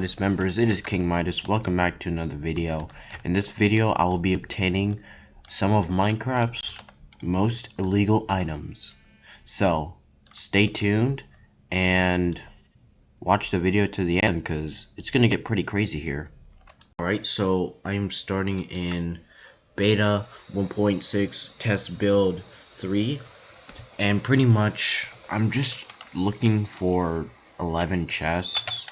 Midas members, it is King Midas. Welcome back to another video. In this video, I will be obtaining some of Minecraft's most illegal items. So, stay tuned and watch the video to the end because it's going to get pretty crazy here. Alright, so I am starting in beta 1.6 test build 3, and pretty much I'm just looking for 11 chests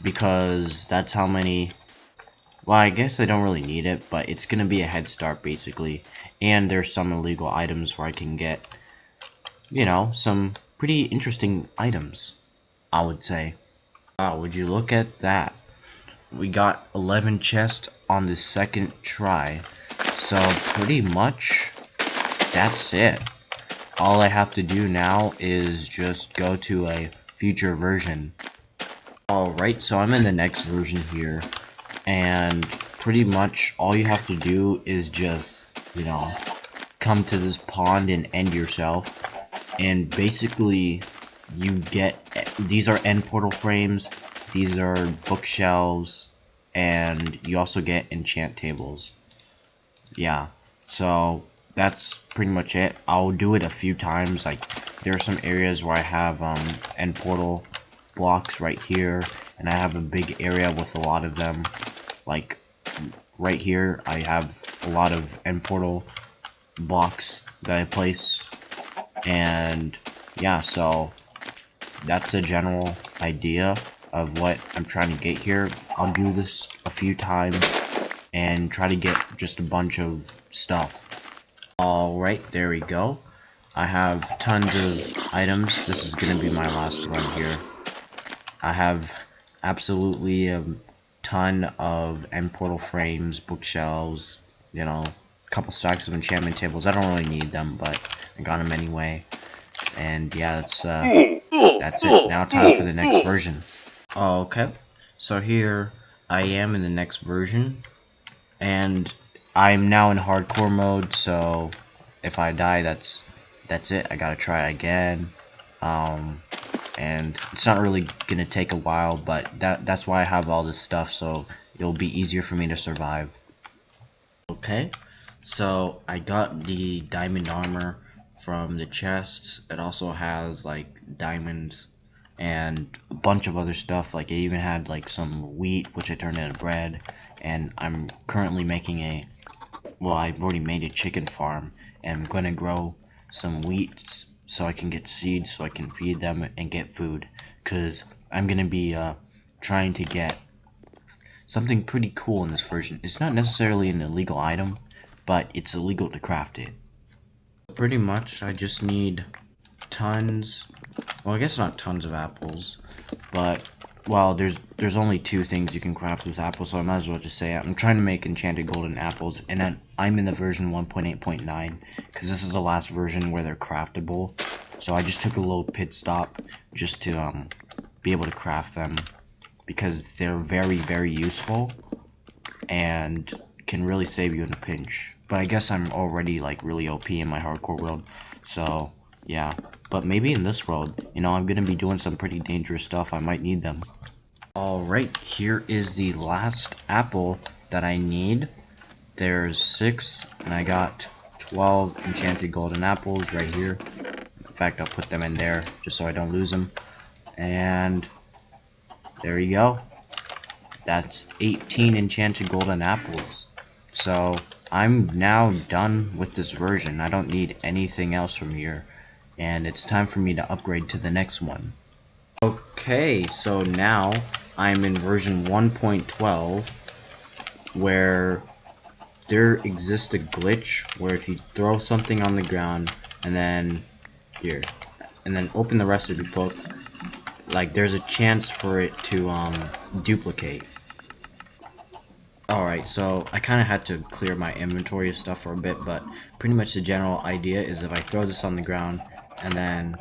because that's how many. Well, I guess I don't really need it, but it's gonna be a head start basically. And there's some illegal items where I can get, you know, some pretty interesting items, I would say. Wow, would you look at that? We got 11 chests on the second try. So pretty much that's it. All I have to do now is just go to a future version. Alright, so I'm in the next version here, and pretty much all you have to do is just, you know, come to this pond and end yourself, and basically you get, these are end portal frames, these are bookshelves, and you also get enchant tables. Yeah, so that's pretty much it. I'll do it a few times. Like, there are some areas where I have end portal blocks right here, and I have a big area with a lot of them. Like right here I have a lot of end portal blocks that I placed, and yeah, so that's a general idea of what I'm trying to get here. I'll do this a few times and try to get just a bunch of stuff. Alright, there we go. I have tons of items. This is gonna be my last run here. I have absolutely a ton of end portal frames, bookshelves, you know, a couple stacks of enchantment tables. I don't really need them, but I got them anyway. And yeah, that's it. Now time for the next version. Okay, so here I am in the next version, and I'm now in hardcore mode. So if I die, that's it. I gotta try again. And it's not really gonna take a while, but that's why I have all this stuff, so it'll be easier for me to survive. Okay, so I got the diamond armor from the chest. It also has like diamonds and a bunch of other stuff. Like, it even had like some wheat, which I turned into bread, and I'm currently making I've already made a chicken farm, and I'm gonna grow some wheat so I can get seeds, so I can feed them and get food, because I'm gonna be trying to get something pretty cool in this version. It's not necessarily an illegal item, but it's illegal to craft it. Pretty much I just need tons, well, I guess not tons of apples, but well, there's only 2 things you can craft with apples, so I might as well just say it. I'm trying to make enchanted golden apples, and then I'm in the version 1.8.9, because this is the last version where they're craftable. So I just took a little pit stop just to be able to craft them, because they're very, very useful and can really save you in a pinch. But I guess I'm already like really OP in my hardcore world, so yeah. But maybe in this world, you know, I'm gonna be doing some pretty dangerous stuff. I might need them. Alright, here is the last apple that I need. There's 6, and I got 12 enchanted golden apples right here. In fact, I'll put them in there just so I don't lose them. And there you go. That's 18 enchanted golden apples. So I'm now done with this version. I don't need anything else from here, and it's time for me to upgrade to the next one. Okay, so now I'm in version 1.12, where there exists a glitch where if you throw something on the ground and then open the rest of your book, like, there's a chance for it to duplicate. Alright, so I kind of had to clear my inventory of stuff for a bit, but pretty much the general idea is if I throw this on the ground and then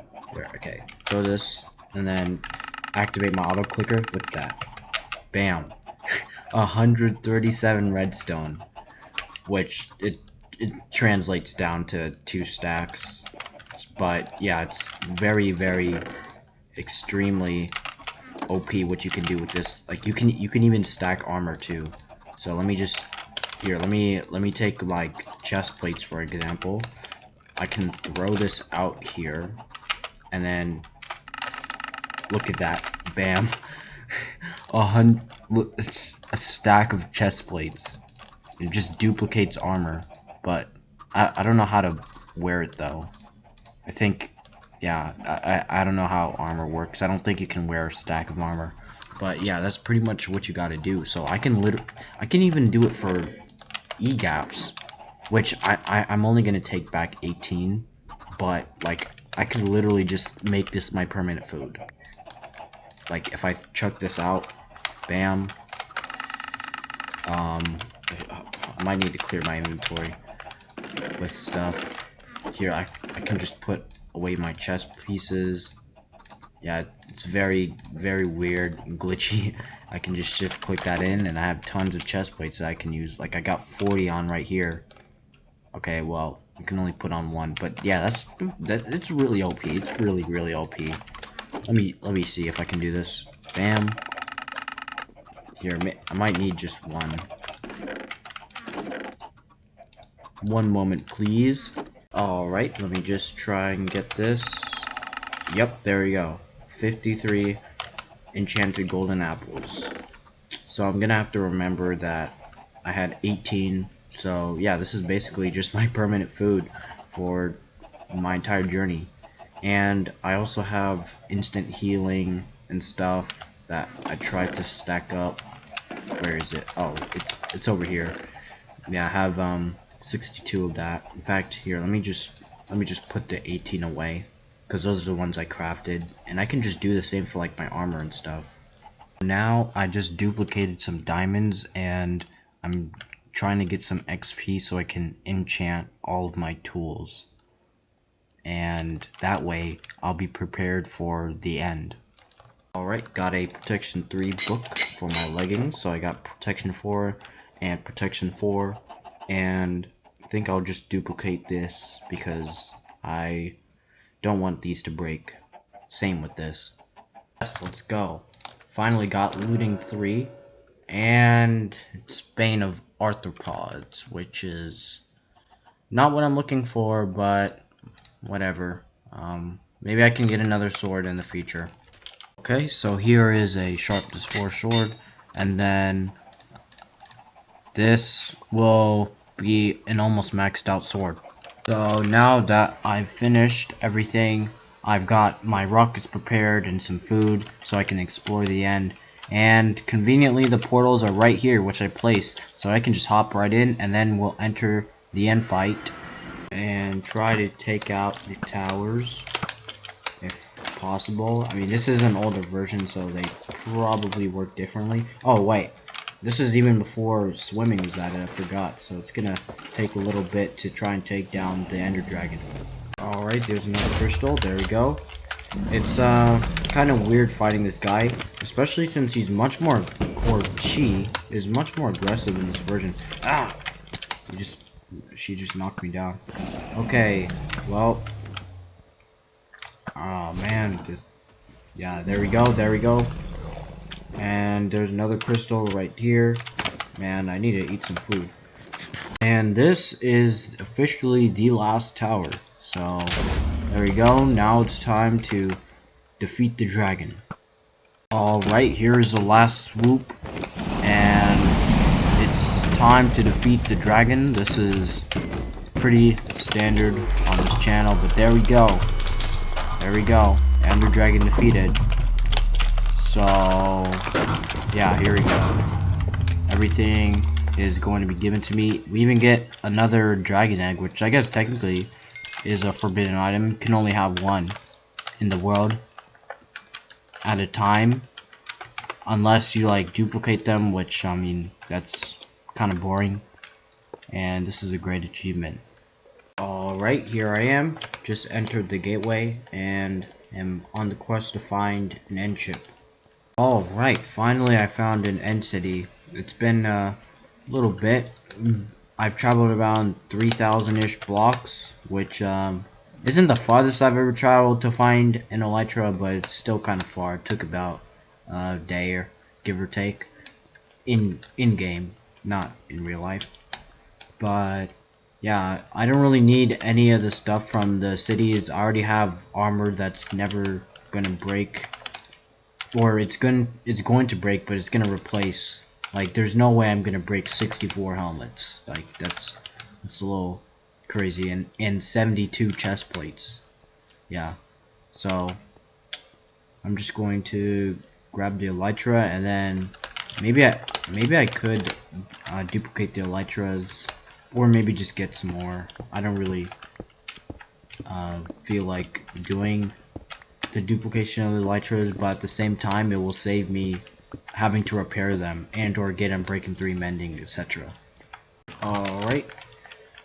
throw this and then activate my auto clicker with that, bam, 137 redstone, which it translates down to 2 stacks. But yeah, it's very, very extremely OP what you can do with this. Like you can even stack armor too. So let me just let me take like chest plates for example. I can throw this out here, and then look at that, bam, it's a stack of chest plates. It just duplicates armor, but I don't know how to wear it though. I think, yeah, I don't know how armor works. I don't think you can wear a stack of armor, but yeah, that's pretty much what you got to do. So I can even do it for e-gaps, which I'm only gonna take back 18, but like I could literally just make this my permanent food. Like if I chuck this out, bam. I might need to clear my inventory with stuff. Here I can just put away my chest pieces. Yeah, it's very weird and glitchy. I can just shift click that in, and I have tons of chest plates that I can use. Like I got 40 on right here. Okay, well, you can only put on one, but yeah, it's really OP. It's really OP. Let me see if I can do this. Bam. Here, I might need just one. One moment, please. Alright, let me just try and get this. Yep, there we go. 53 enchanted golden apples. So I'm gonna have to remember that I had 18. So yeah, this is basically just my permanent food for my entire journey. And I also have instant healing and stuff that I tried to stack up. Where is it? Oh, it's over here. Yeah, I have 62 of that. In fact, here, let me just put the 18 away, because those are the ones I crafted, and I can just do the same for like my armor and stuff. Now I just duplicated some diamonds, and I'm trying to get some XP so I can enchant all of my tools, and that way I'll be prepared for the end. Alright, got a protection 3 book for my leggings, so I got protection 4 and protection 4, and I think I'll just duplicate this because I don't want these to break. Same with this. Yes, let's go. Finally got looting 3, and it's Bane of Arthropods, which is not what I'm looking for, but whatever. Maybe I can get another sword in the future. Okay, so here is a sharpness 4 sword, and then this will be an almost maxed out sword. So now that I've finished everything, I've got my rockets prepared and some food so I can explore the end. And conveniently the portals are right here, which I placed, so I can just hop right in, and then we'll enter the end fight and try to take out the towers if possible. I mean, this is an older version, so they probably work differently. Oh wait, this is even before swimming was added, I forgot, so it's gonna take a little bit to try and take down the ender dragon. Alright, there's another crystal, there we go. It's kind of weird fighting this guy, especially since he's much more, or she is much more aggressive in this version. Ah! She just knocked me down. Okay, well, oh man, yeah, there we go. And there's another crystal right here. Man, I need to eat some food. And this is officially the last tower. So, there we go. Now it's time to defeat the dragon. Alright, here's the last swoop. And it's time to defeat the dragon. This is pretty standard on this channel, but there we go. There we go. Ender dragon defeated. So, yeah, here we go. Everything is going to be given to me. We even get another dragon egg, which I guess technically is a forbidden item. You can only have one in the world at a time, unless you like duplicate them, which I mean, that's kind of boring. And this is a great achievement. Alright, here I am. Just entered the gateway and am on the quest to find an end ship. Alright, finally I found an end city. It's been a little bit. I've traveled around 3,000-ish blocks, which isn't the farthest I've ever traveled to find an elytra, but it's still kind of far. It took about day, give or take, in game, not in real life. But yeah, I don't really need any of the stuff from the cities. I already have armor that's never gonna break, or it's going to break, but it's gonna replace. Like, there's no way I'm gonna break 64 helmets. Like, that's a little crazy. And 72 chest plates. Yeah. So I'm just going to grab the elytra, and then maybe I could duplicate the elytras, or maybe just get some more. I don't really feel like doing the duplication of the elytras, but at the same time, it will save me having to repair them and or get them breaking 3 mending, etc. Alright,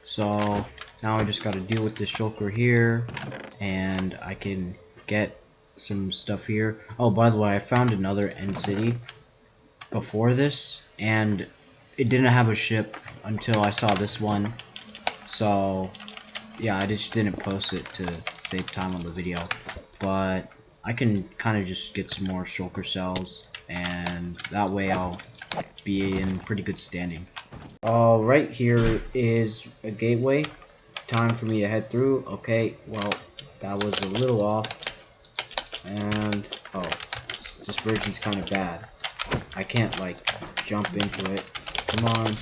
so now I just gotta deal with this shulker here, and I can get some stuff here. Oh, by the way, I found another end city before this, and it didn't have a ship until I saw this one. So yeah, I just didn't post it to save time on the video, but I can kind of just get some more shulker cells, and that way I'll be in pretty good standing. Alright, here is a gateway. Time for me to head through. Okay, well, that was a little off. And, oh, this version's kind of bad. I can't, like, jump into it. Come on.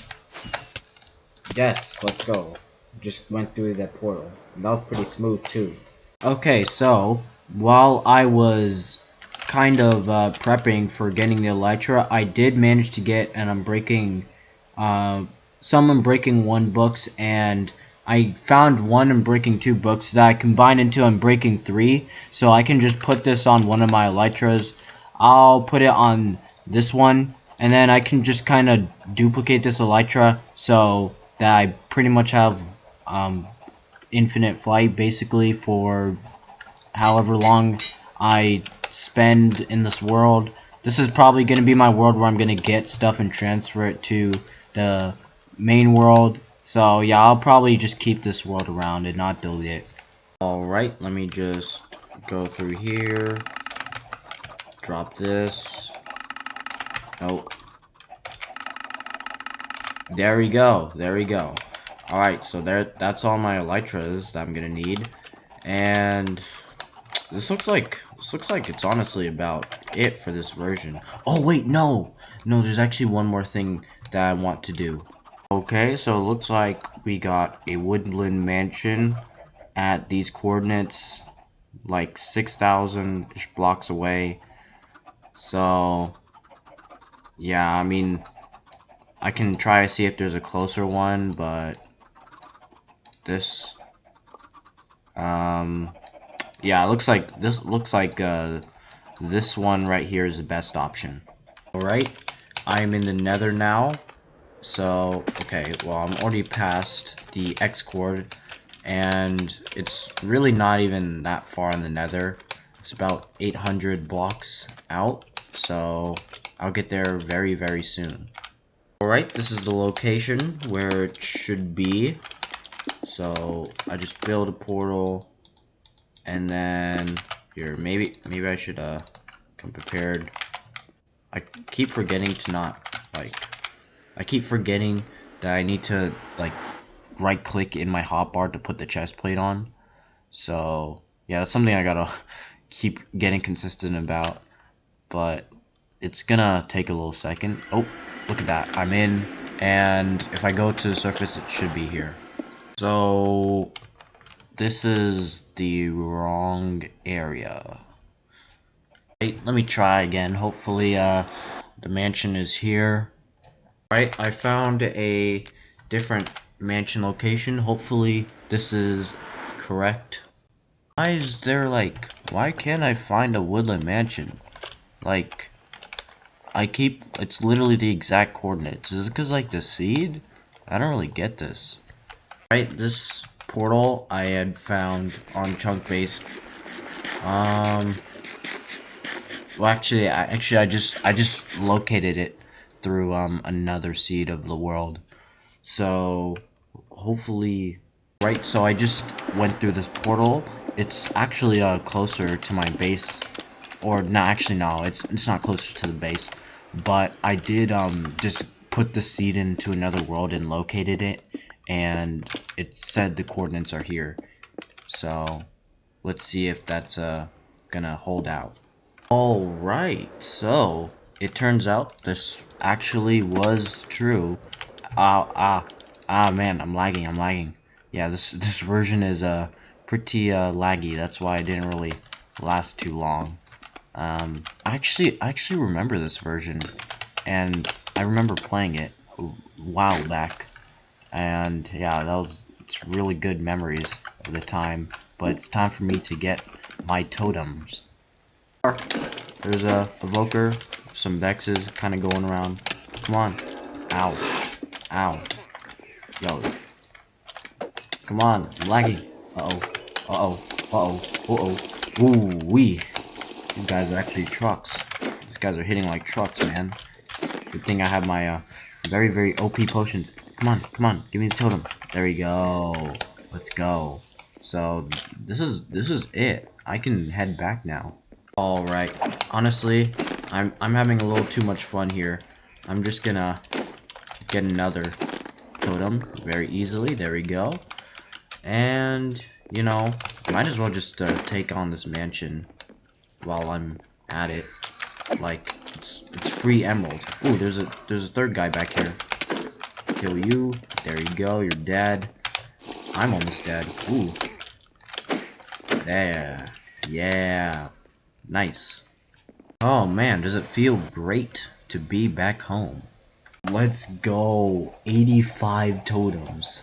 Yes, let's go. Just went through that portal. And that was pretty smooth, too. Okay, so, while I was kind of prepping for getting the elytra, I did manage to get an unbreaking, some unbreaking 1 books, and I found one unbreaking 2 books that I combined into unbreaking 3, so I can just put this on one of my elytras. I'll put it on this one, and then I can just kind of duplicate this elytra so that I pretty much have infinite flight basically for however long I spend in this world. This is probably going to be my world where I'm going to get stuff and transfer it to the main world. So yeah, I'll probably just keep this world around and not delete it. Alright, let me just go through here. Drop this. Oh. There we go. There we go. Alright, so that's all my elytras that I'm gonna need. And this looks like it's honestly about it for this version. Oh wait, no! No, there's actually one more thing that I want to do. Okay, so it looks like we got a woodland mansion at these coordinates, like 6,000 blocks away. So yeah, I mean, I can try to see if there's a closer one, but this yeah, it looks like this one right here is the best option. Alright, I'm in the Nether now. So, okay, well, I'm already past the X chord, and it's really not even that far in the Nether. It's about 800 blocks out, so I'll get there very, very soon. Alright, this is the location where it should be. So, I just build a portal, and then here, maybe I should come prepared. I keep forgetting to not, like, I keep forgetting that I need to, like, right click in my hotbar to put the chest plate on. So yeah, that's something I gotta keep getting consistent about, but it's gonna take a little second. Oh, look at that, I'm in, and if I go to the surface, it should be here. So this is the wrong area. Wait, let me try again. Hopefully the mansion is here. Right, I found a different mansion location. Hopefully this is correct. Why is there, like, why can't I find a woodland mansion? Like, it's literally the exact coordinates. Is it because, like, the seed? I don't really get this. Right, this portal I had found on chunk base. Well, actually, I just located it through another seed of the world. So hopefully, right, so I just went through this portal. It's actually closer to my base or no, actually no, it's not closer to the base, but I did just put the seed into another world and located it, and it said the coordinates are here. So let's see if that's gonna hold out. Alright, so it turns out this actually was true. Man, I'm lagging. Yeah, this version is pretty laggy. That's why I didn't really last too long. I actually remember this version, and I remember playing it a while back. And yeah, it's really good memories of the time. But it's time for me to get my totems. There's a evoker, some vexes kind of going around. Come on. Ow. Ow. Yo. Come on. I'm lagging. Uh-oh. Uh-oh. Uh-oh. Uh-oh. Ooh, wee. These guys are actually trucks. These guys are hitting like trucks, man. Good thing I have my very, very OP potions. Come on. Come on. Give me the totem. There we go. Let's go. So, this is it. I can head back now. Alright, honestly, I'm having a little too much fun here. I'm just gonna get another totem very easily. There we go. And, you know, might as well just take on this mansion while I'm at it. Like, it's free emerald. Ooh, there's a third guy back here. Kill you. There you go, you're dead. I'm almost dead. Ooh. There. Yeah. Nice. Oh man, does it feel great to be back home. Let's go. 85 totems.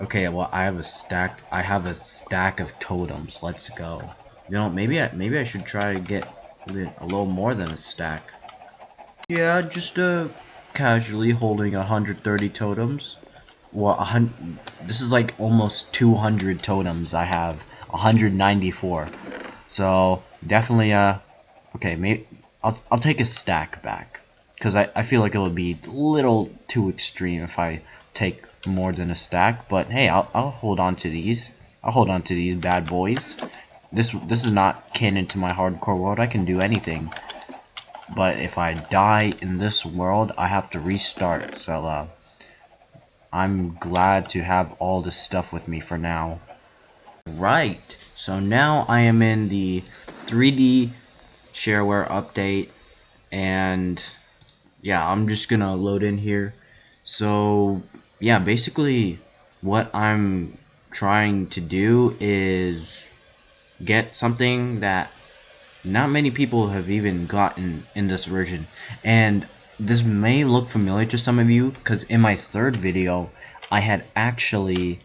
Okay, well I have a stack of totems. Let's go. You know, maybe I should try to get a little more than a stack. Yeah, just casually holding 130 totems. Well, this is like almost 200 totems. I have 194. So definitely okay, maybe I'll take a stack back, because I feel like it would be a little too extreme if I take more than a stack. But hey, I'll hold on to these. I'll hold on to these bad boys. This is not canon to my hardcore world. I can do anything. But if I die in this world, I have to restart. So I'm glad to have all this stuff with me for now. Right. So now I am in the 3D shareware update, and yeah, I'm just gonna load in here. So yeah, basically what I'm trying to do is get something that not many people have even gotten in this version, and this may look familiar to some of you because in my third video I had actually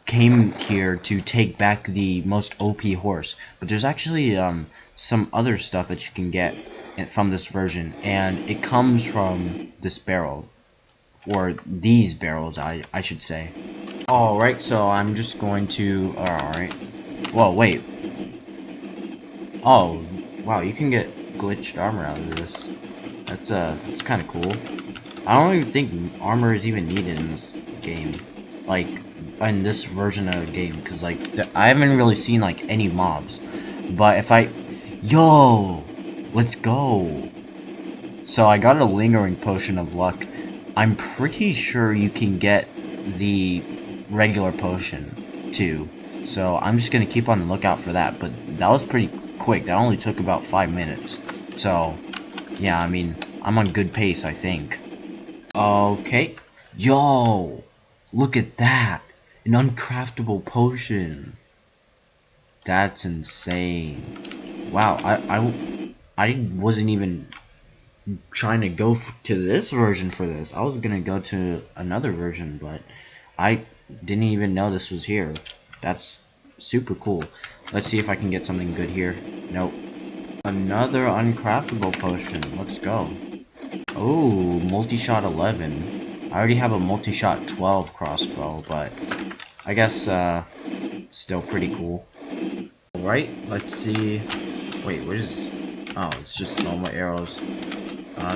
came here to take back the most OP horse, but there's actually some other stuff that you can get from this version, and it comes from this barrel, or these barrels, I should say. Alright, so I'm just going to, alright, whoa, wait, oh, wow, you can get glitched armor out of this. That's kind of cool. I don't even think armor is even needed in this game, like, in this version of the game, because, like, I haven't really seen, like, any mobs, but if I, yo, let's go. So I got a lingering potion of luck. I'm pretty sure you can get the regular potion, too, so I'm just gonna keep on the lookout for that, but that was pretty quick. That only took about 5 minutes, so, yeah, I mean, I'm on good pace, I think. Okay. Yo! Look at that! An uncraftable potion! That's insane. Wow, I wasn't even trying to go to this version for this. I was gonna go to another version, but I didn't even know this was here. That's super cool. Let's see if I can get something good here. Nope. Another uncraftable potion. Let's go. Oh, multi-shot 11. I already have a multi-shot 12 crossbow, but I guess still pretty cool. Alright, let's see. Wait, what is... Oh, it's just normal arrows.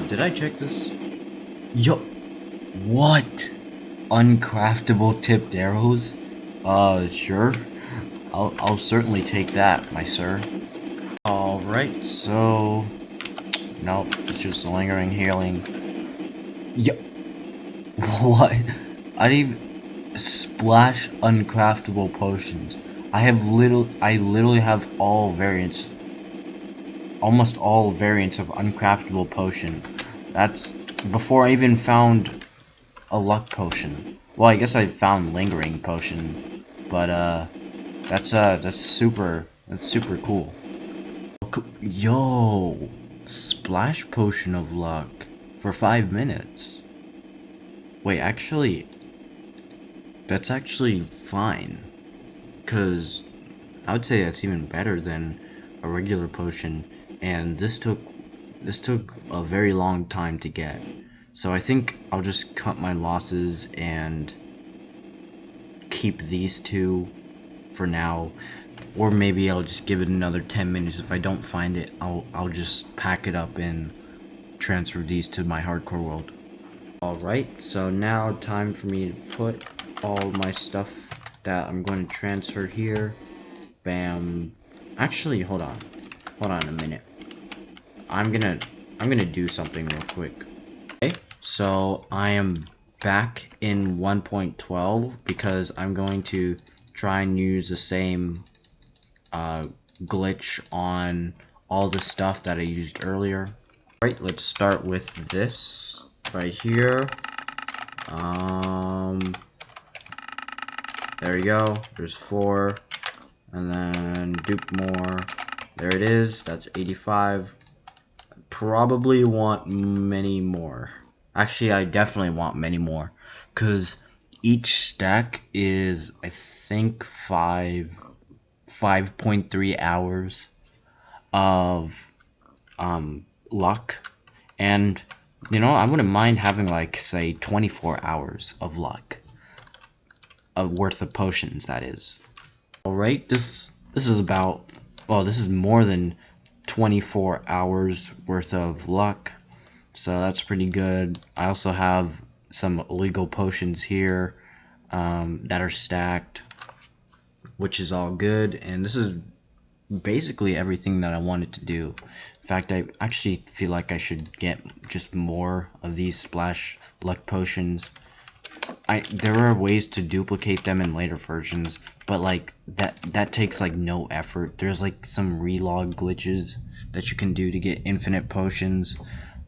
Did I check this? Yo! What? Uncraftable tipped arrows? Sure. I'll certainly take that, my sir. Alright, so nope, it's just lingering healing. Yep. What? I didn't even splash uncraftable potions. I literally have all variants, almost all variants of uncraftable potion. That's before I even found a luck potion. Well, I guess I found lingering potion, but that's super cool. Yo, splash potion of luck for 5 minutes. Wait, actually, that's actually fine, cause I would say that's even better than a regular potion, and this took a very long time to get. So I think I'll just cut my losses and keep these two for now, or maybe I'll just give it another 10 minutes. If I don't find it, I'll just pack it up and transfer these to my hardcore world. Alright, so now time for me to put all my stuff that I'm going to transfer here. Bam. Actually, hold on a minute. I'm gonna do something real quick. Okay, so I am back in 1.12 because I'm going to try and use the same glitch on all the stuff that I used earlier. Right, let's start with this right here. There you go. There's 4, and then dupe more. There it is. That's 85. Probably want many more. Actually, I definitely want many more, cause each stack is, I think, 5.3 hours of luck, and you know, I wouldn't mind having like, say, 24 hours of luck worth of potions, that is. Alright, this is about, well, this is more than 24 hours worth of luck, so that's pretty good. I also have some illegal potions here that are stacked, which is all good, and this is basically everything that I wanted to do. In fact, I actually feel like I should get just more of these splash luck potions. There are ways to duplicate them in later versions, but like that takes like no effort. There's like some relog glitches that you can do to get infinite potions,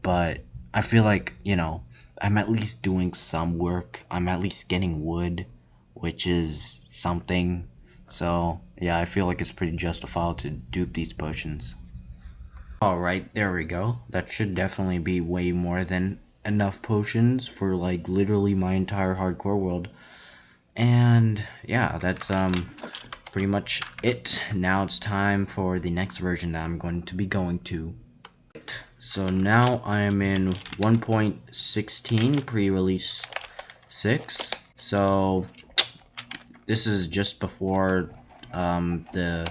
but I feel like, you know, I'm at least doing some work. I'm at least getting wood, which is something. So yeah, I feel like it's pretty justifiable to dupe these potions. Alright, there we go. That should definitely be way more than enough potions for like literally my entire hardcore world. And yeah, that's pretty much it. Now it's time for the next version that I'm going to be going to. So now I am in 1.16 pre-release 6. So this is just before the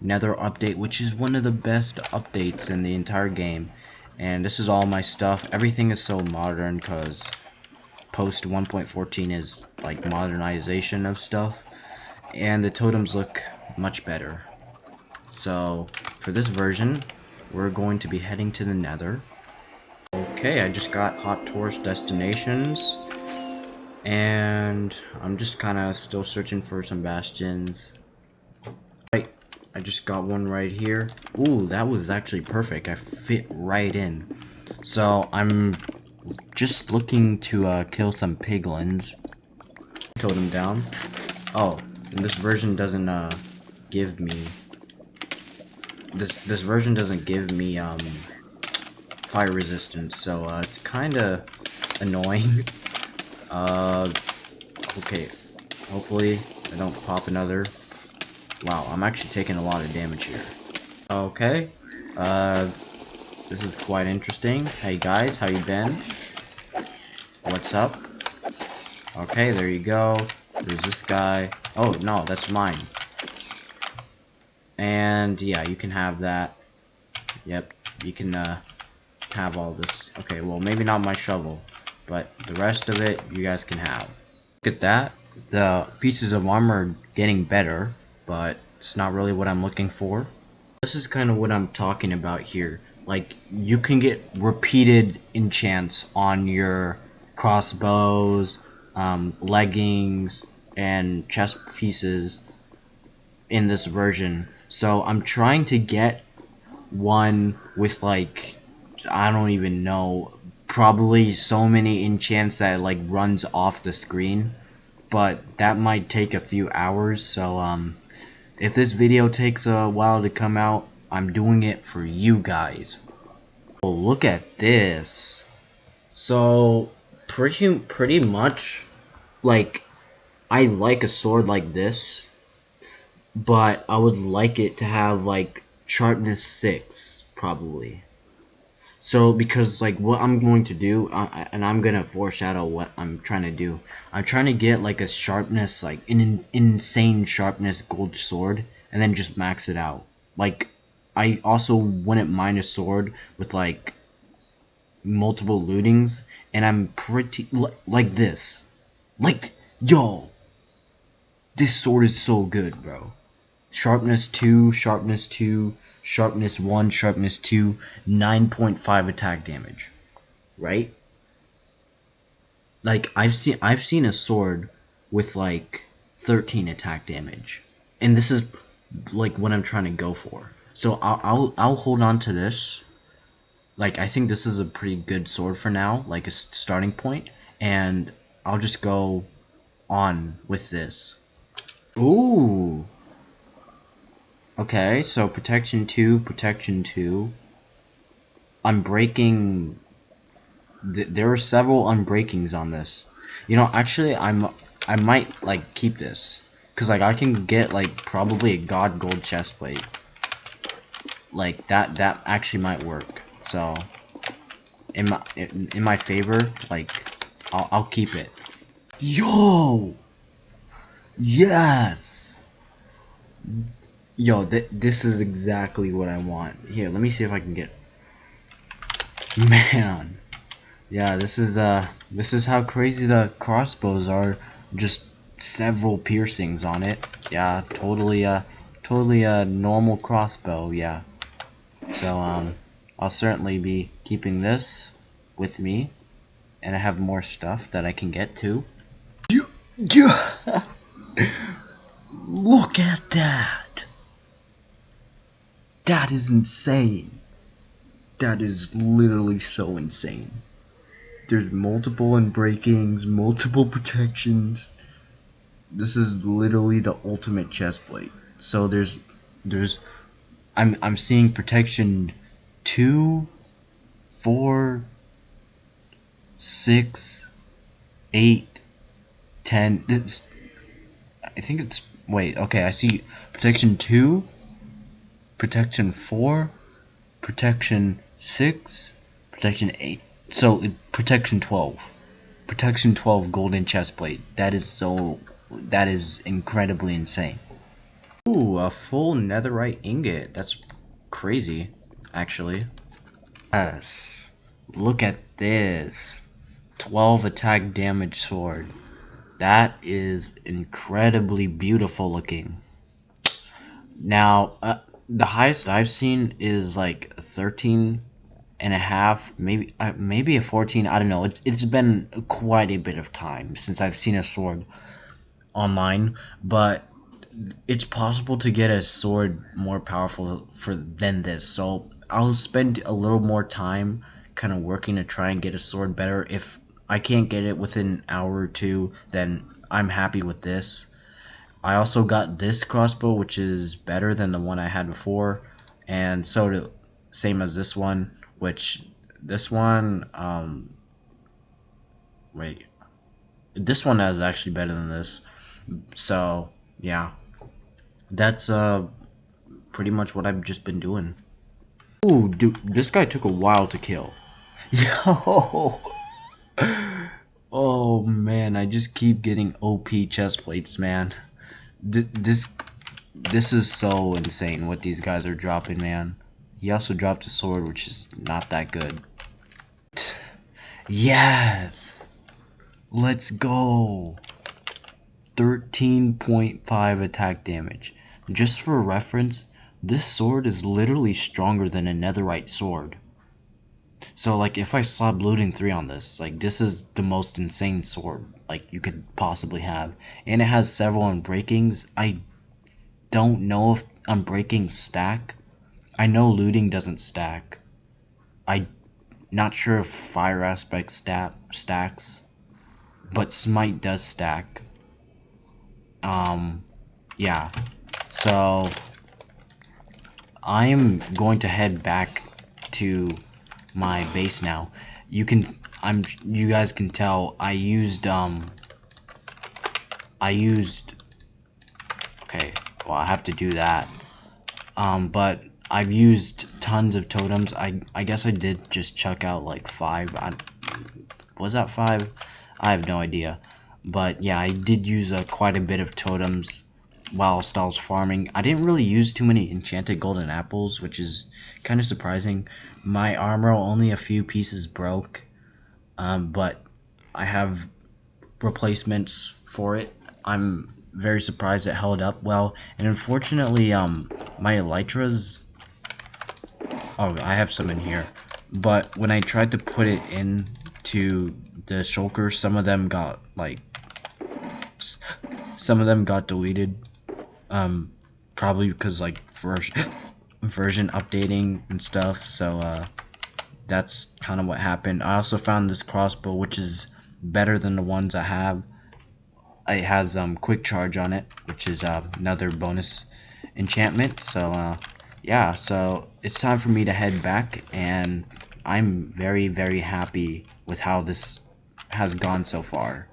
Nether update, which is one of the best updates in the entire game. And this is all my stuff. Everything is so modern because post 1.14 is like modernization of stuff, and the totems look much better. So for this version, we're going to be heading to the Nether. Okay, I just got hot tourist destinations, and I'm just kind of still searching for some bastions. Right, I just got one right here. Ooh, that was actually perfect. I fit right in. So I'm just looking to kill some piglins. Totem down. Oh, and this version doesn't give me this version doesn't give me fire resistance, so it's kind of annoying. Okay, hopefully I don't pop another. Wow, I'm actually taking a lot of damage here. Okay, this is quite interesting. Hey guys, how you been? What's up? Okay, there you go. There's this guy. Oh no, that's mine. And yeah, you can have that. Yep, you can have all this. Okay, well, maybe not my shovel, but the rest of it you guys can have. Look at that. The pieces of armor are getting better, but it's not really what I'm looking for. This is kind of what I'm talking about here. Like, you can get repeated enchants on your crossbows, leggings, and chest pieces in this version. So I'm trying to get one with, like, I don't even know, probably so many enchants that it, like, runs off the screen. But that might take a few hours, so if this video takes a while to come out, I'm doing it for you guys. Oh, look at this. So pretty much, like, I like a sword like this, but I would like it to have like sharpness 6 probably. So because like what I'm going to do, and I'm gonna foreshadow what I'm trying to do. I'm trying to get like a sharpness, like an insane sharpness gold sword, and then just max it out. Like, I also wouldn't mind a sword with like multiple lootings, and I'm pretty like this. Like, yo, this sword is so good, bro. Sharpness 2, sharpness 2, sharpness 1, sharpness 2, 9.5 attack damage. Right? Like, I've seen a sword with like 13 attack damage. And this is like what I'm trying to go for. So I'll hold on to this. Like, I think this is a pretty good sword for now, like a starting point, and I'll just go on with this. Ooh. Okay, so protection 2, protection 2. Unbreaking. There are several unbreakings on this. You know, actually, I might like keep this, cause like I can get like probably a god gold chestplate. Like that actually might work. So in my favor, like I'll keep it. Yo, yes. Yo, this is exactly what I want. Here, let me see if I can get. Man, yeah, this is how crazy the crossbows are. Just several piercings on it. Yeah, totally a normal crossbow. Yeah. So I'll certainly be keeping this with me, and I have more stuff that I can get to. Yeah. Look at that. That is insane. That is literally so insane. There's multiple unbreakings, multiple protections. This is literally the ultimate chestplate. So there's I'm seeing protection 2, 4, 6, 8, 10. I think it's wait, okay, I see protection 2, protection 4, protection 6, protection 8. So protection 12. Protection 12 golden chestplate. That is incredibly insane. Ooh, a full netherite ingot. That's crazy, actually. Yes. Look at this. 12 attack damage sword. That is incredibly beautiful looking. Now, the highest I've seen is like 13 and a half, maybe a 14. I don't know. It's been quite a bit of time since I've seen a sword online, but it's possible to get a sword more powerful than this. So I'll spend a little more time kind of working to try and get a sword better. If I can't get it within an hour or two, then I'm happy with this. I also got this crossbow, which is better than the one I had before, and same as this one, which this one, wait, this one is actually better than this. So yeah, that's pretty much what I've just been doing. Ooh, dude, this guy took a while to kill. Yo, oh man, I just keep getting OP chest plates, man. This is so insane what these guys are dropping, man. He also dropped a sword, which is not that good. Yes! Let's go! 13.5 attack damage. Just for reference, This sword is literally stronger than a netherite sword. So like if I slap looting 3 on this, like this is the most insane sword like you could possibly have. And it has several unbreakings. I don't know if unbreakings stack. I know looting doesn't stack. I'm not sure if fire aspect stacks, but smite does stack. Yeah. So I'm going to head back to my base now. You guys can tell I used okay, well I have to do that. But I've used tons of totems. I guess I did just chuck out like 5. Was that 5? I have no idea. But yeah, I did use quite a bit of totems whilst I was farming. I didn't really use too many enchanted golden apples, which is kind of surprising. My armor only a few pieces broke, but I have replacements for it. I'm very surprised it held up well, and unfortunately, my elytras. Oh, I have some in here, but when I tried to put it into the shulker, some of them got deleted. Probably because like version updating and stuff. So that's kind of what happened. I also found this crossbow, which is better than the ones I have. It has quick charge on it, which is another bonus enchantment. So yeah, so it's time for me to head back, and I'm very, very happy with how this has gone so far.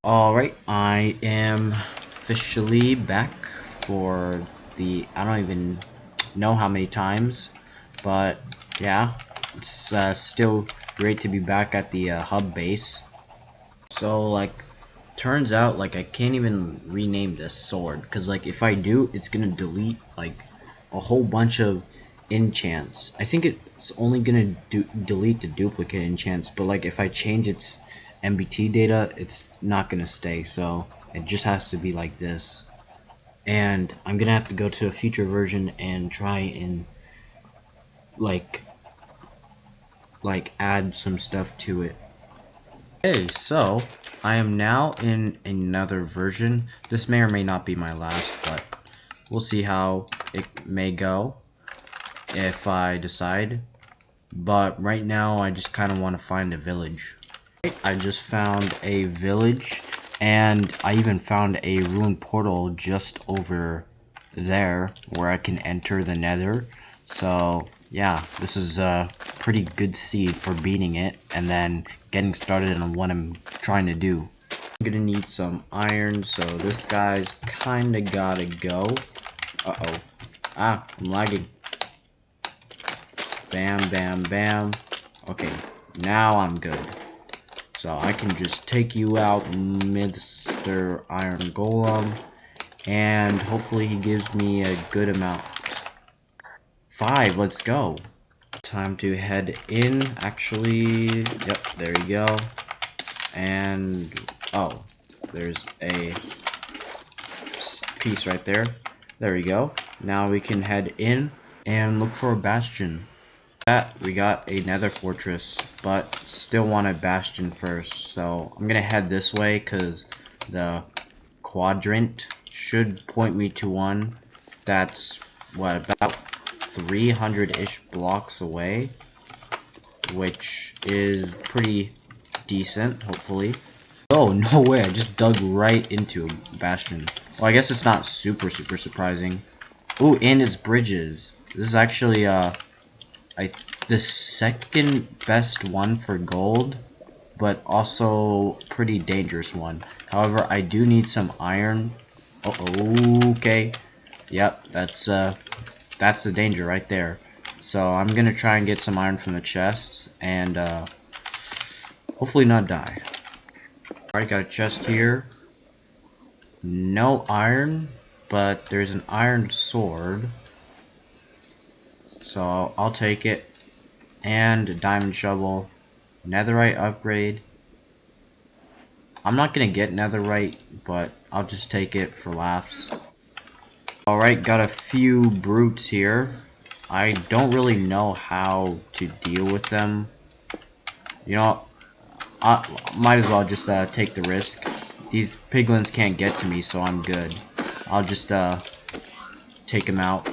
Alright, I am officially back for the, I don't even know how many times, but yeah, it's still great to be back at the hub base. So like, turns out like I can't even rename this sword, because like if I do, it's gonna delete like a whole bunch of enchants. I think it's only gonna delete the duplicate enchants, but like if I change its MBT data, it's not gonna stay, so it just has to be like this. And I'm gonna have to go to a future version and try and like add some stuff to it. Okay, so I am now in another version. This may or may not be my last, but we'll see how it may go if I decide. But right now, I just kind of want to find a village. I just found a village, and I even found a ruined portal just over there where I can enter the Nether. So yeah, this is a pretty good seed for beating it and then getting started on what I'm trying to do. I'm gonna need some iron, so this guy's kinda gotta go. Uh-oh. Ah, I'm lagging. Bam, bam, bam. Okay, now I'm good. So I can just take you out, Mr. Iron Golem, and hopefully he gives me a good amount. 5, let's go. Time to head in, actually. Yep, there you go. And, oh, there's a piece right there. There we go. Now we can head in and look for a bastion. We got a nether fortress, but still want a bastion first. So I'm gonna head this way because the quadrant should point me to one that's what, about 300-ish blocks away, which is pretty decent, hopefully. Oh, no way, I just dug right into a bastion. Well, I guess it's not super surprising. Ooh, and it's bridges. This is actually the second best one for gold, but also pretty dangerous one. However, I do need some iron. Okay. Yep, that's the danger right there. So I'm gonna try and get some iron from the chests and hopefully not die. Alright, got a chest here. No iron, but there's an iron sword. So I'll take it. And a diamond shovel. Netherite upgrade. I'm not gonna get netherite, but I'll just take it for laughs. Alright, got a few brutes here. I don't really know how to deal with them. You know, I might as well just take the risk. These piglins can't get to me, so I'm good. I'll just take them out.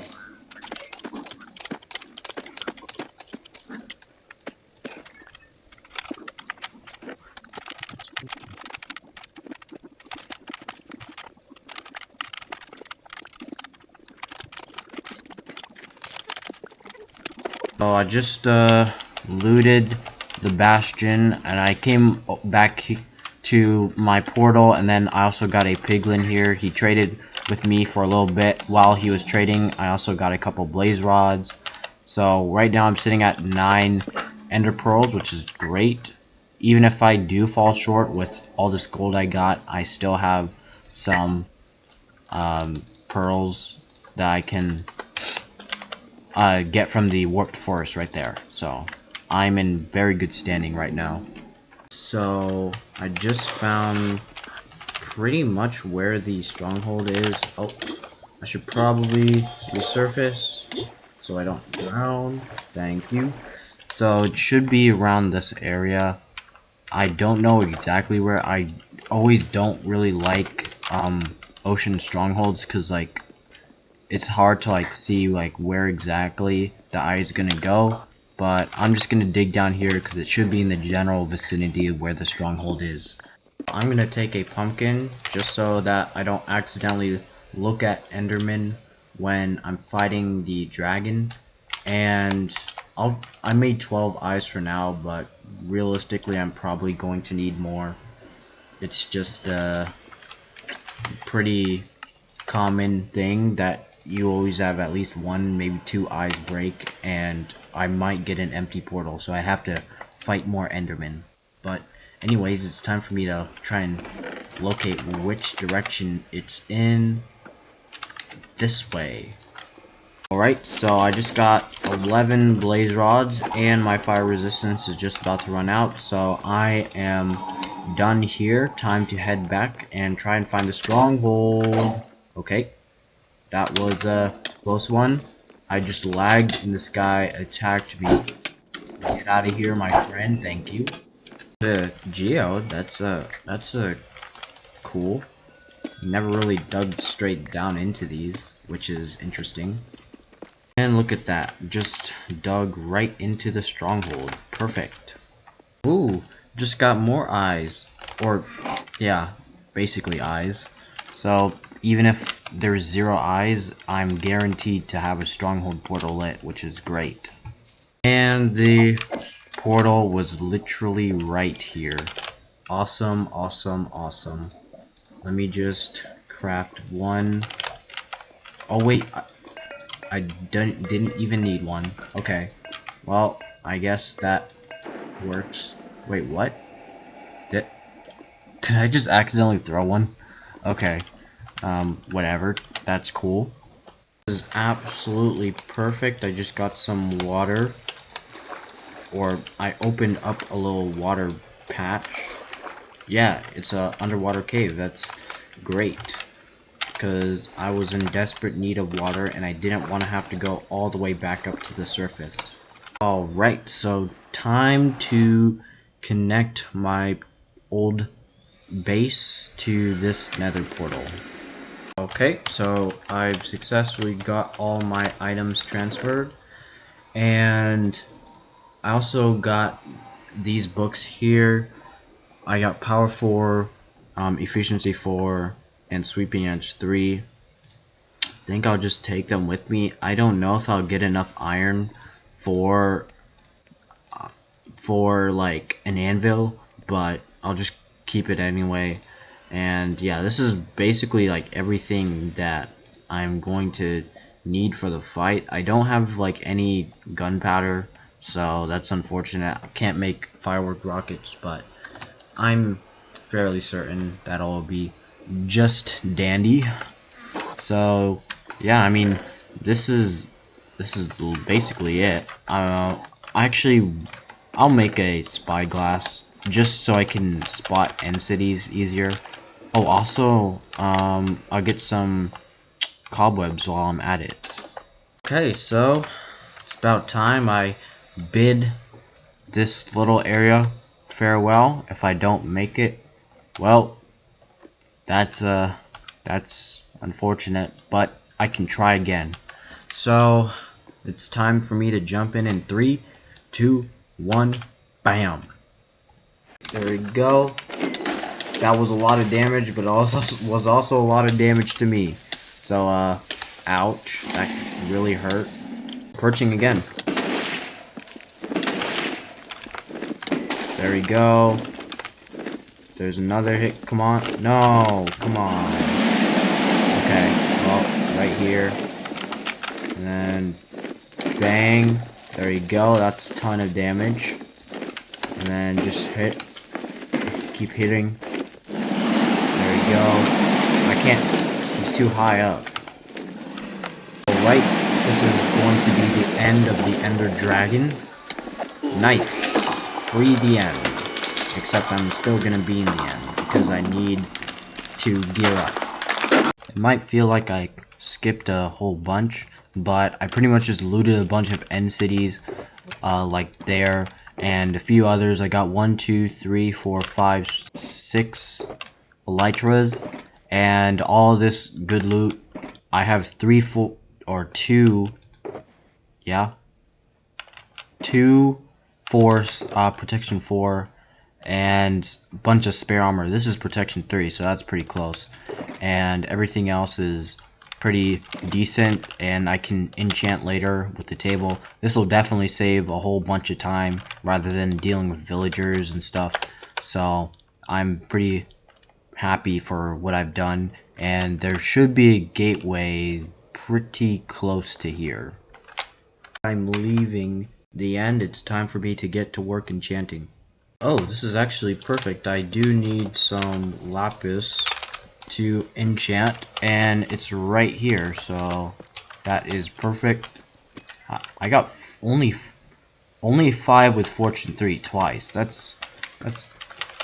So I just looted the bastion, and I came back to my portal, and then I also got a piglin here. He traded with me for a little bit. While he was trading, I also got a couple blaze rods. So right now I'm sitting at 9 ender pearls, which is great. Even if I do fall short with all this gold I got, I still have some pearls that I can get from the warped forest right there. So I'm in very good standing right now. So I just found pretty much where the stronghold is. Oh, I should probably resurface so I don't drown. Thank you. So it should be around this area. I don't know exactly where. I always don't really like ocean strongholds because like it's hard to like see like where exactly the eye is gonna go, but I'm just gonna dig down here because it should be in the general vicinity of where the stronghold is. I'm gonna take a pumpkin just so that I don't accidentally look at Enderman when I'm fighting the dragon, and I made 12 eyes for now, but realistically I'm probably going to need more. It's just a pretty common thing that you always have at least one, maybe two eyes break, and I might get an empty portal, so I have to fight more Endermen. But anyways, it's time for me to try and locate which direction it's in. This way. Alright, so I just got 11 blaze rods, and my fire resistance is just about to run out, so I am done here. Time to head back and try and find the stronghold. Okay, that was a close one. I just lagged and this guy attacked me. Get out of here, my friend. Thank you. The geode, that's a cool. Never really dug straight down into these, which is interesting. And look at that, just dug right into the stronghold. Perfect. Ooh, just got more eyes. Or, yeah, basically eyes. So, even if there's 0 eyes, I'm guaranteed to have a stronghold portal lit, which is great. And the portal was literally right here. Awesome, awesome, awesome. Let me just craft one. Oh wait, I didn't even need one. Okay, well, I guess that works. Wait, what? Did I just accidentally throw one? Okay, whatever. That's cool. This is absolutely perfect. I just got some water. Or I opened up a little water patch. Yeah, it's a underwater cave. That's great. Because I was in desperate need of water and I didn't want to have to go all the way back up to the surface. Alright, so time to connect my old base to this nether portal. Okay, so I've successfully got all my items transferred, and I also got these books here. I got power 4, efficiency 4, and sweeping edge 3. I think I'll just take them with me. I don't know if I'll get enough iron for like an anvil, but I'll just keep it anyway. And yeah, this is basically like everything that I'm going to need for the fight. I don't have like any gunpowder, so that's unfortunate. I can't make firework rockets, but I'm fairly certain that'll be just dandy. So yeah, I mean, this is basically it. Actually, I'll make a spyglass just so I can spot end cities easier. Oh, also, I'll get some cobwebs while I'm at it. Okay, so it's about time I bid this little area farewell. If I don't make it, well, that's unfortunate, but I can try again. So it's time for me to jump in 3, 2, 1, bam. There we go. That was a lot of damage, but also was also a lot of damage to me. So ouch, that really hurt. Perching again. There we go. There's another hit. Come on. No, come on. Okay, well, right here. And then bang. There you go. That's a ton of damage. And then just hit. Keep hitting. There you go. I can't. He's too high up. Alright. This is going to be the end of the Ender Dragon. Nice. Free the end. Except I'm still gonna be in the end because I need to gear up. It might feel like I skipped a whole bunch, but I pretty much just looted a bunch of end cities, like there, and a few others. I got 1, 2, 3, 4, 5, 6 elytras, and all this good loot. I have 2 force, protection 4, and a bunch of spare armor. This is protection 3, so that's pretty close. And everything else is pretty decent, and I can enchant later with the table. This will definitely save a whole bunch of time rather than dealing with villagers and stuff. So I'm pretty happy for what I've done, and there should be a gateway pretty close to here. I'm leaving the end. It's time for me to get to work enchanting. Oh, this is actually perfect. I do need some lapis to enchant, and it's right here, so that is perfect. I got only 5 with fortune 3 twice. That's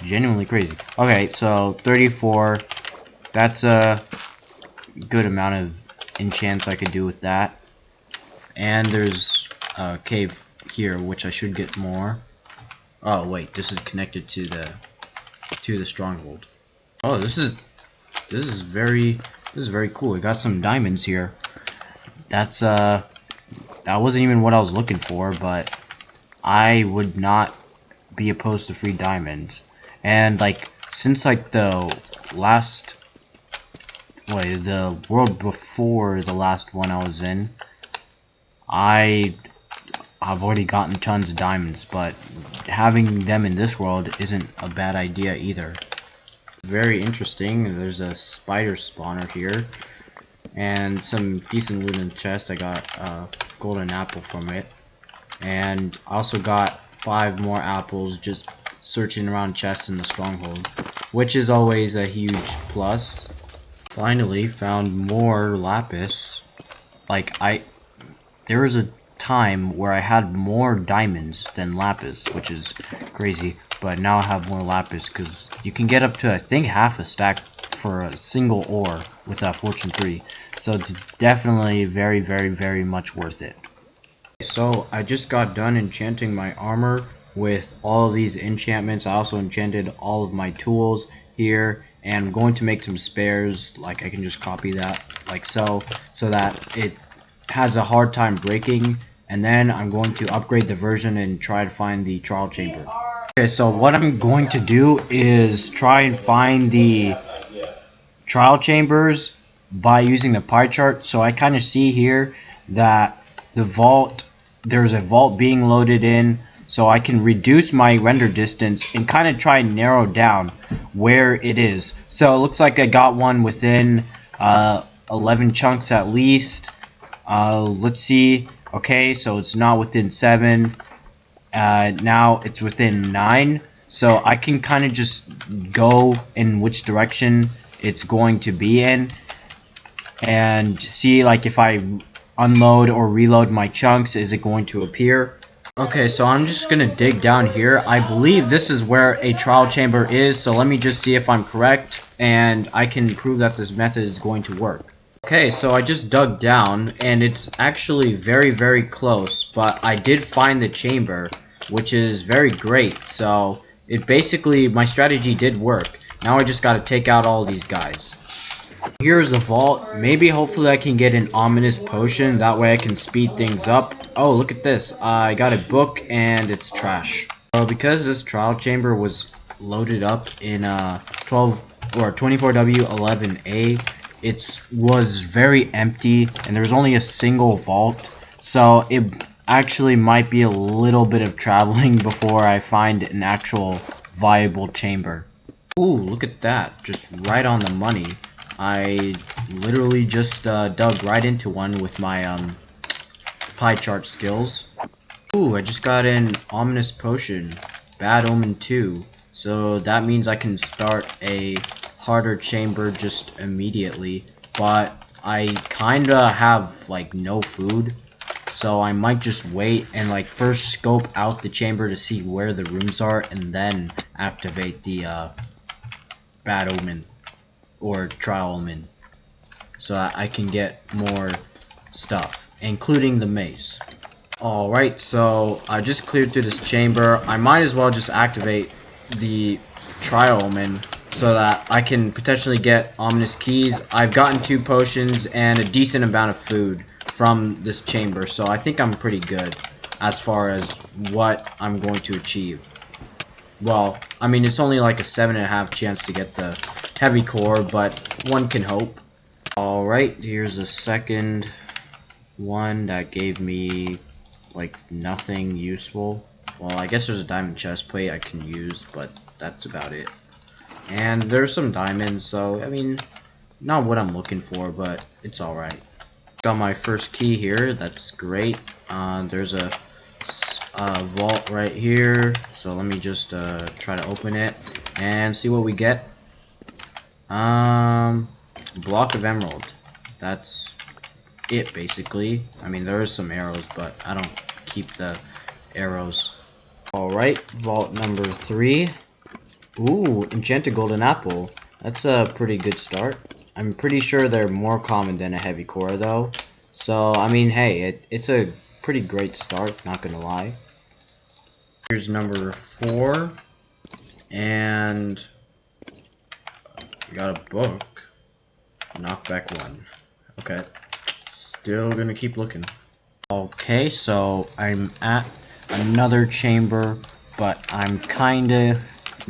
genuinely crazy. Okay, so 34. That's a good amount of enchants I could do with that. And there's a cave here, which I should get more. Oh wait, this is connected to the stronghold. Oh, this is very cool. I got some diamonds here. That's that wasn't even what I was looking for, but I would not be opposed to free diamonds. And like since like the world before the last one I was in, I've already gotten tons of diamonds, but having them in this world isn't a bad idea either. Very interesting. There's a spider spawner here, and some decent loot in the chest. I got a golden apple from it, and I also got 5 more apples just searching around chests in the stronghold, which is always a huge plus. Finally found more lapis. There was a time where I had more diamonds than lapis, which is crazy, but now I have more lapis because you can get up to, I think, half a stack for a single ore with that fortune 3, so it's definitely very, very, very much worth it. So I just got done enchanting my armor with all of these enchantments. I also enchanted all of my tools here, and I'm going to make some spares. Like I can just copy that like so that it has a hard time breaking, and then I'm going to upgrade the version and try to find the trial chamber. Okay, so what I'm going to do is try and find the trial chambers by using the pie chart. So I kind of see here that there's a vault being loaded in, so I can reduce my render distance and kind of try and narrow down where it is. So it looks like I got one within 11 chunks at least. Let's see. Okay, so it's not within 7. Now it's within 9. So I can kind of just go in which direction it's going to be in, and see like if I unload or reload my chunks, is it going to appear? Okay, so I'm just gonna dig down here. I believe this is where a trial chamber is, so let me just see if I'm correct, and I can prove that this method is going to work. Okay, so I just dug down, and it's actually very, very close, but I did find the chamber, which is very great, so it basically, my strategy did work. Now I just gotta take out all these guys. Here's the vault. Maybe, hopefully, I can get an ominous potion, that way I can speed things up. Oh, look at this. I got a book, and it's trash. So, because this trial chamber was loaded up in 12 or 24W11A, it was very empty and there was only a single vault, so it actually might be a little bit of traveling before I find an actual viable chamber. Ooh, look at that, just right on the money. I literally just dug right into one with my pie chart skills. Ooh, I just got an ominous potion, bad omen 2, so that means I can start a harder chamber just immediately, but I kinda have like no food, so I might just wait and like first scope out the chamber to see where the rooms are and then activate the bad omen or trial omen so that I can get more stuff, including the mace. Alright, so I just cleared through this chamber. I might as well just activate the trial omen so that I can potentially get ominous keys. I've gotten 2 potions and a decent amount of food from this chamber, so I think I'm pretty good as far as what I'm going to achieve. Well, I mean, it's only like a 7.5 chance to get the heavy core, but one can hope. Alright, here's a second one that gave me like nothing useful. Well, I guess there's a diamond chest plate I can use, but that's about it. And there's some diamonds, so I mean, not what I'm looking for, but it's alright. Got my first key here, that's great. There's a vault right here, so let me just try to open it and see what we get. Block of emerald. That's it basically. I mean, there is some arrows, but I don't keep the arrows. Alright, vault number 3. Ooh, enchanted golden apple. That's a pretty good start. I'm pretty sure they're more common than a heavy core though. So, I mean, hey, it's a pretty great start, not gonna lie. Here's number 4. And we got a book. Knockback 1. Okay. Still gonna keep looking. Okay, so I'm at another chamber, but I'm kinda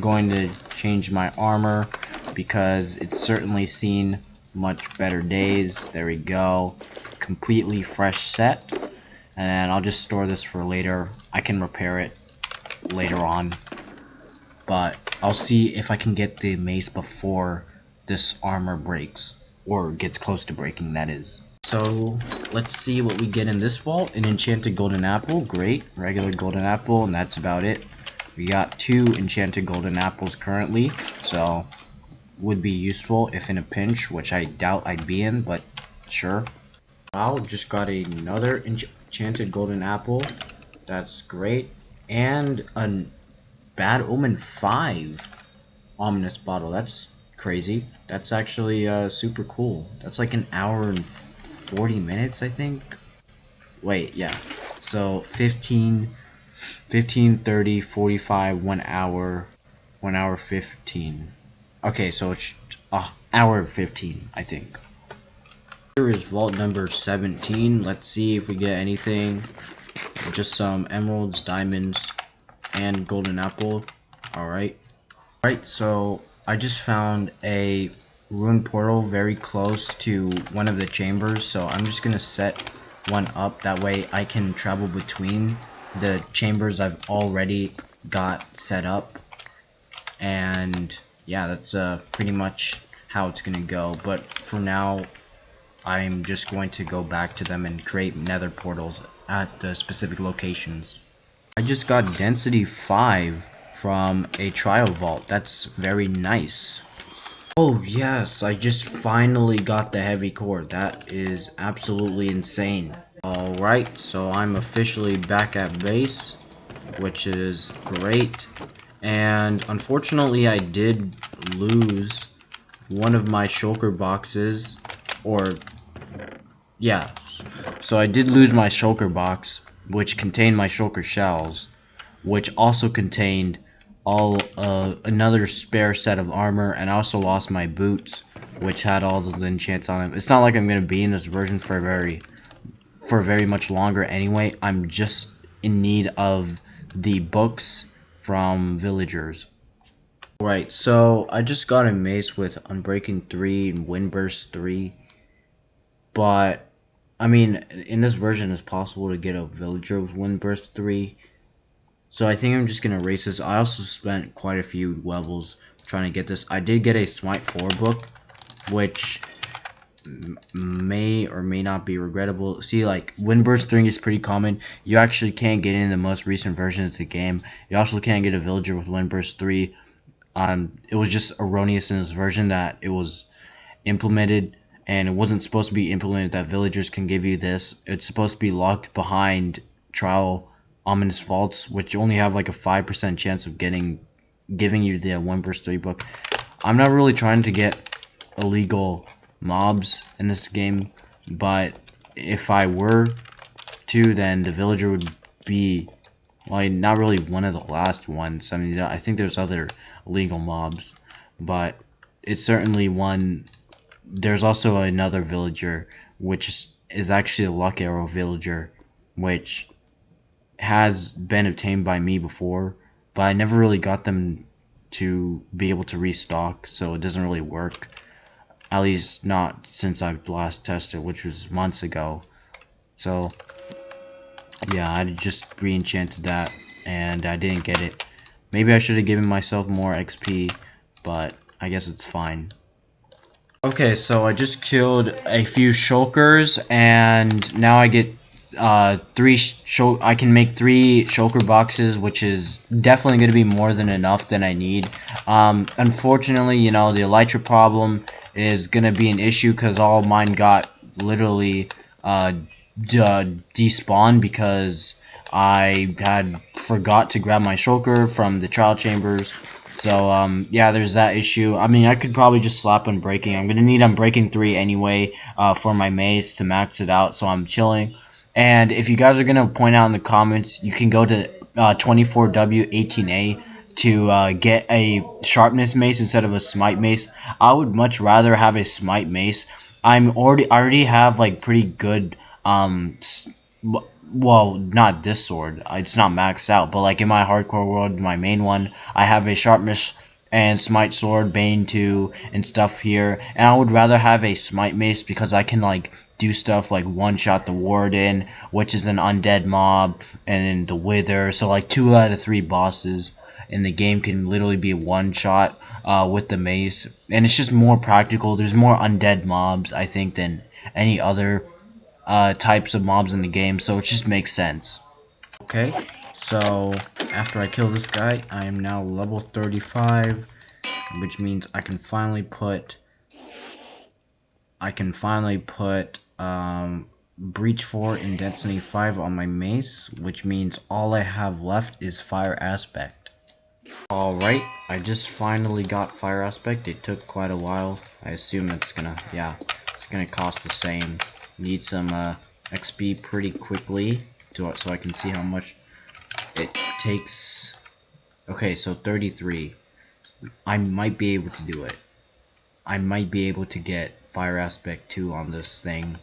going to change my armor because it's certainly seen much better days. There we go. Completely fresh set. And then I'll just store this for later. I can repair it later on. But I'll see if I can get the mace before this armor breaks. Or gets close to breaking, that is. So, let's see what we get in this vault. An enchanted golden apple, great. Regular golden apple, and that's about it. We got 2 enchanted golden apples currently, so would be useful if in a pinch, which I doubt I'd be in, but sure. Wow, just got another enchanted golden apple. That's great. And a bad omen 5 ominous bottle. That's crazy. That's actually super cool. That's like an hour and 40 minutes, I think. Wait, yeah. So 15, 30, 45, 1 hour, 1 hour 15. Okay, so it's hour 15, I think. Here is vault number 17. Let's see if we get anything. Just some emeralds, diamonds, and golden apple. Alright. Alright, so I just found a ruined portal very close to one of the chambers, so I'm just gonna set one up. That way I can travel between the chambers I've already got set up. And yeah, that's pretty much how it's gonna go. But for now, I'm just going to go back to them and create nether portals at the specific locations. I just got density 5 from a trial vault. That's very nice. Oh yes, I just finally got the heavy core. That is absolutely insane. Alright, so I'm officially back at base, which is great. And unfortunately I did lose one of my shulker boxes, or yeah, so I did lose my shulker box, which contained my shulker shells, which also contained all another spare set of armor, and I also lost my boots, which had all those enchants on them. It's not like I'm gonna be in this version for very much longer anyway. I'm just in need of the books from villagers. Right, so I just got a mace with Unbreaking 3 and Windburst 3, but I mean, in this version it's possible to get a villager with Windburst 3, so I think I'm just gonna erase this. I also spent quite a few levels trying to get this. I did get a Smite 4 book, which may or may not be regrettable. See, like, Windburst 3 is pretty common. You actually can't get in the most recent versions of the game. You also can't get a villager with Windburst 3. It was just erroneous in this version that it was implemented, and it wasn't supposed to be implemented that villagers can give you this. It's supposed to be locked behind trial ominous vaults, which only have like a 5% chance of giving you the Windburst 3 book. I'm not really trying to get illegal mobs in this game, but if I were to, then the villager would be, well, not really one of the last ones. I mean, I think there's other illegal mobs, but it's certainly one. There's also another villager, which is actually a luck arrow villager, which has been obtained by me before, but I never really got them to be able to restock, so it doesn't really work. At least not since I've last tested, which was months ago. So yeah, I just re-enchanted that, and I didn't get it. Maybe I should have given myself more XP, but I guess it's fine. Okay, so I just killed a few shulkers, and now I get I can make 3 shulker boxes, which is definitely going to be more than enough than I need. Unfortunately, you know, the elytra problem is going to be an issue because all mine got literally despawned because I had forgot to grab my shulker from the trial chambers. So, yeah, there's that issue. I mean, I could probably just slap Unbreaking. I'm going to need Unbreaking 3 anyway for my mace to max it out, so I'm chilling. And if you guys are going to point out in the comments, you can go to 24W18A to get a sharpness mace instead of a smite mace. I would much rather have a smite mace. I already have like pretty good well, not this sword. It's not maxed out, but like in my hardcore world, my main one, I have a sharpness and smite sword, bane 2, and stuff here. And I would rather have a smite mace because I can like do stuff like one-shot the warden, which is an undead mob, and then the wither. So like 2 out of 3 bosses in the game can literally be one shot with the mace, and it's just more practical. There's more undead mobs, I think, than any other types of mobs in the game, so it just makes sense. Okay, so after I kill this guy, I am now level 35, which means I can finally put Breach 4 and Density 5 on my mace, which means all I have left is Fire Aspect. Alright, I just finally got Fire Aspect. It took quite a while. I assume it's gonna cost the same. Need some XP pretty quickly so I can see how much it takes. Okay, so 33. I might be able to do it. I might be able to get Fire Aspect 2 on this thing.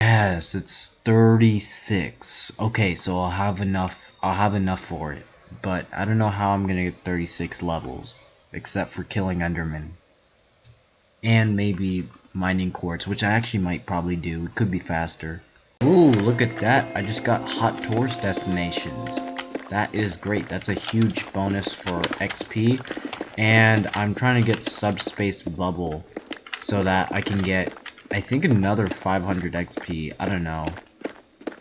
Yes, it's 36. Okay, so I'll have enough for it. But I don't know how I'm gonna get 36 levels, except for killing Enderman. And maybe mining quartz, which I actually might probably do. It could be faster. Ooh, look at that. I just got hot tourist destinations. That is great. That's a huge bonus for XP. And I'm trying to get subspace bubble so that I can get, I think, another 500 XP. I don't know.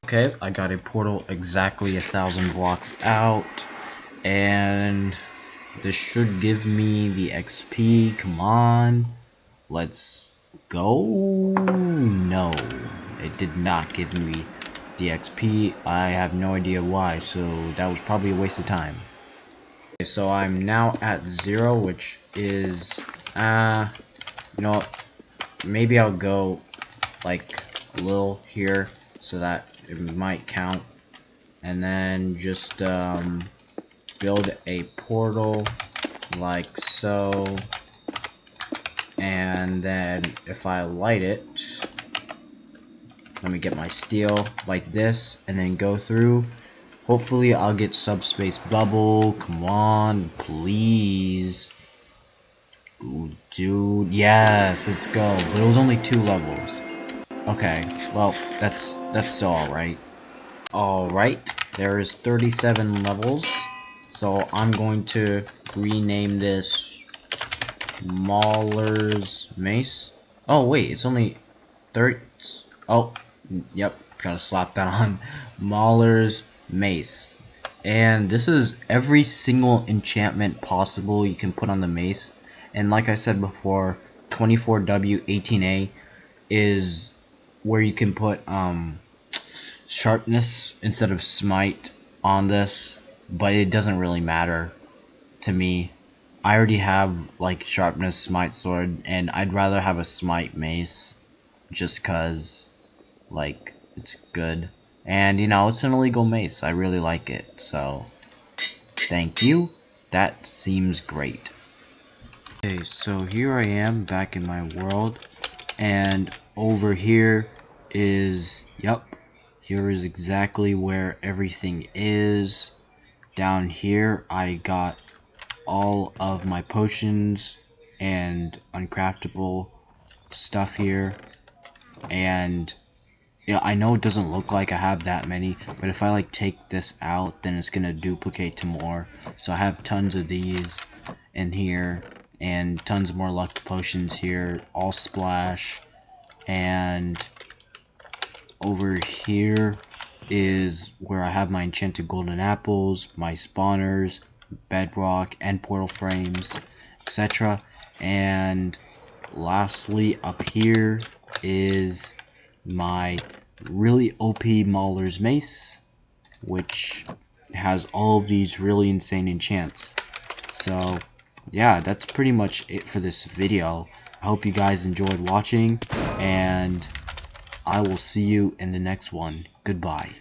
Okay, I got a portal exactly 1,000 blocks out. And this should give me the XP. Come on. Let's go. No, it did not give me the XP. I have no idea why, so that was probably a waste of time. Okay, so I'm now at 0, which is, you know, maybe I'll go, like, a little here so that it might count. And then just build a portal like so. And then if I light it, let me get my steel like this and then go through. Hopefully I'll get subspace bubble. Come on, please. Ooh, dude, yes, let's go. But it was only 2 levels. Okay, well, that's still alright. Alright, there is 37 levels. So I'm going to rename this Mauler's Mace. Oh wait, it's only 30. Oh, yep, gotta slap that on. Mauler's Mace. And this is every single enchantment possible you can put on the mace. And like I said before, 24W18A is where you can put sharpness instead of smite on this, but it doesn't really matter to me. I already have like sharpness smite sword, and I'd rather have a smite mace just cause like it's good. And you know, it's an illegal mace. I really like it. So thank you. That seems great. Okay, so here I am back in my world, and over here is, yep, here is exactly where everything is. Down here I got all of my potions and uncraftable stuff here, and yeah, I know it doesn't look like I have that many, but if I like take this out, then it's gonna duplicate to more. So I have tons of these in here, and tons more luck potions here, all splash. And over here is where I have my enchanted golden apples, my spawners, bedrock, and portal frames, etc. And lastly, up here is my really OP Mauler's Mace, which has all of these really insane enchants. So yeah, that's pretty much it for this video. I hope you guys enjoyed watching, and I will see you in the next one. Goodbye.